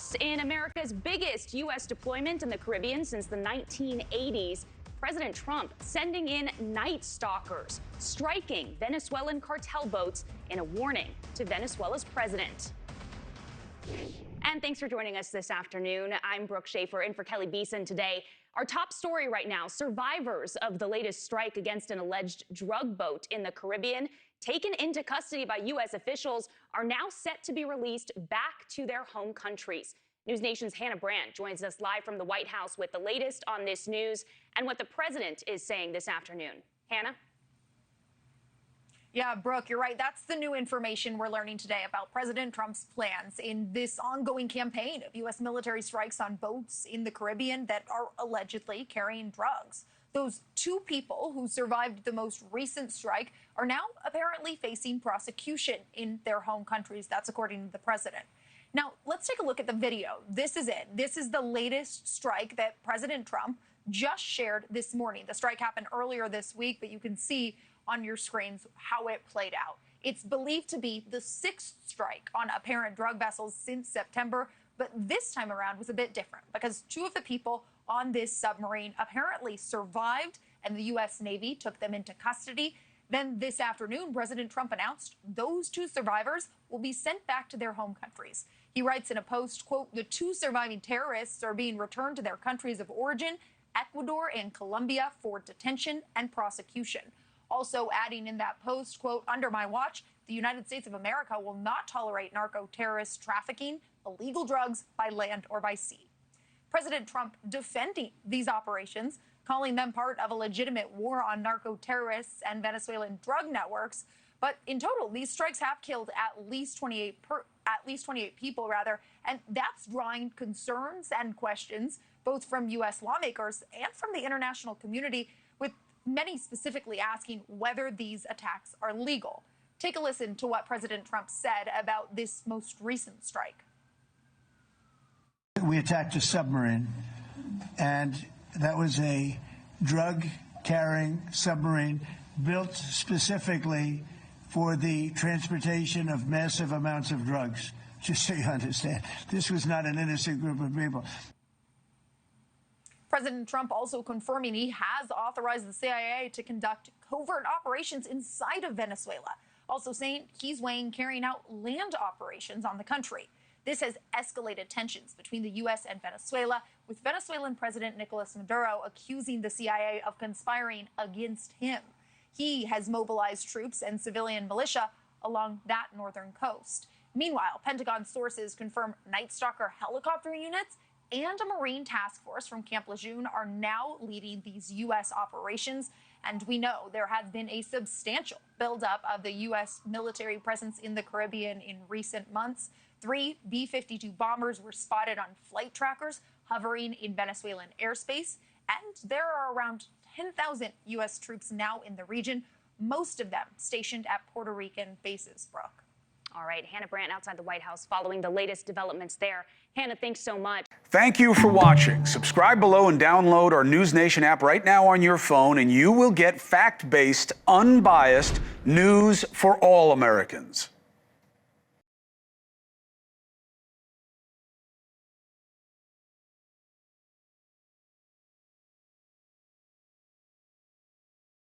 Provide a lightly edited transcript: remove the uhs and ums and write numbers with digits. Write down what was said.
First, in America's biggest U.S. deployment in the Caribbean since the 1980s, President Trump sending in night stalkers, striking Venezuelan cartel boats in a warning to Venezuela's president. And thanks for joining us this afternoon. I'm Brooke Schaefer in for Kelly Beeson today. Our top story right now, survivors of the latest strike against an alleged drug boat in the Caribbean, taken into custody by U.S. officials, are now set to be released back to their home countries. NewsNation's Hannah Brandt joins us live from the White House with the latest on this news and what the president is saying this afternoon. Hannah? Yeah, Brooke, you're right. That's the new information we're learning today about President Trump's plans in this ongoing campaign of U.S. military strikes on boats in the Caribbean that are allegedly carrying drugs. Those two people who survived the most recent strike are now apparently facing prosecution in their home countries. That's according to the president. Now, let's take a look at the video. This is it. This is the latest strike that President Trump just shared this morning. The strike happened earlier this week, but you can see on your screens how it played out. It's believed to be the sixth strike on apparent drug vessels since September, but this time around was a bit different because two of the people on this submarine apparently survived and the U.S. Navy took them into custody. Then this afternoon, President Trump announced those two survivors will be sent back to their home countries. He writes in a post, quote, "The two surviving terrorists are being returned to their countries of origin, Ecuador and Colombia, for detention and prosecution." Also adding in that post, quote, "Under my watch, the United States of America will not tolerate narco-terrorist trafficking, illegal drugs by land or by sea." President Trump defending these operations, calling them part of a legitimate war on narco-terrorists and Venezuelan drug networks. But in total, these strikes have killed at least 28 people, and that's drawing concerns and questions both from U.S. lawmakers and from the international community, with many specifically asking whether these attacks are legal. Take a listen to what President Trump said about this most recent strike. We attacked a submarine, and that was a drug-carrying submarine built specifically for the transportation of massive amounts of drugs, just so you understand. This was not an innocent group of people. President Trump also confirming he has authorized the CIA to conduct covert operations inside of Venezuela, also saying he's weighing carrying out land operations on the country. This has escalated tensions between the U.S. and Venezuela, with Venezuelan President Nicolas Maduro accusing the CIA of conspiring against him. He has mobilized troops and civilian militia along that northern coast. Meanwhile, Pentagon sources confirm Night Stalker helicopter units and a Marine task force from Camp Lejeune are now leading these U.S. operations. And we know there has been a substantial buildup of the U.S. military presence in the Caribbean in recent months. 3 B-52 bombers were spotted on flight trackers hovering in Venezuelan airspace. And there are around 10,000 U.S. troops now in the region, most of them stationed at Puerto Rican bases, Brooke. All right, Hannah Brandt outside the White House following the latest developments there. Hannah, thanks so much. Thank you for watching. Subscribe below and download our NewsNation app right now on your phone, and you will get fact-based, unbiased news for all Americans.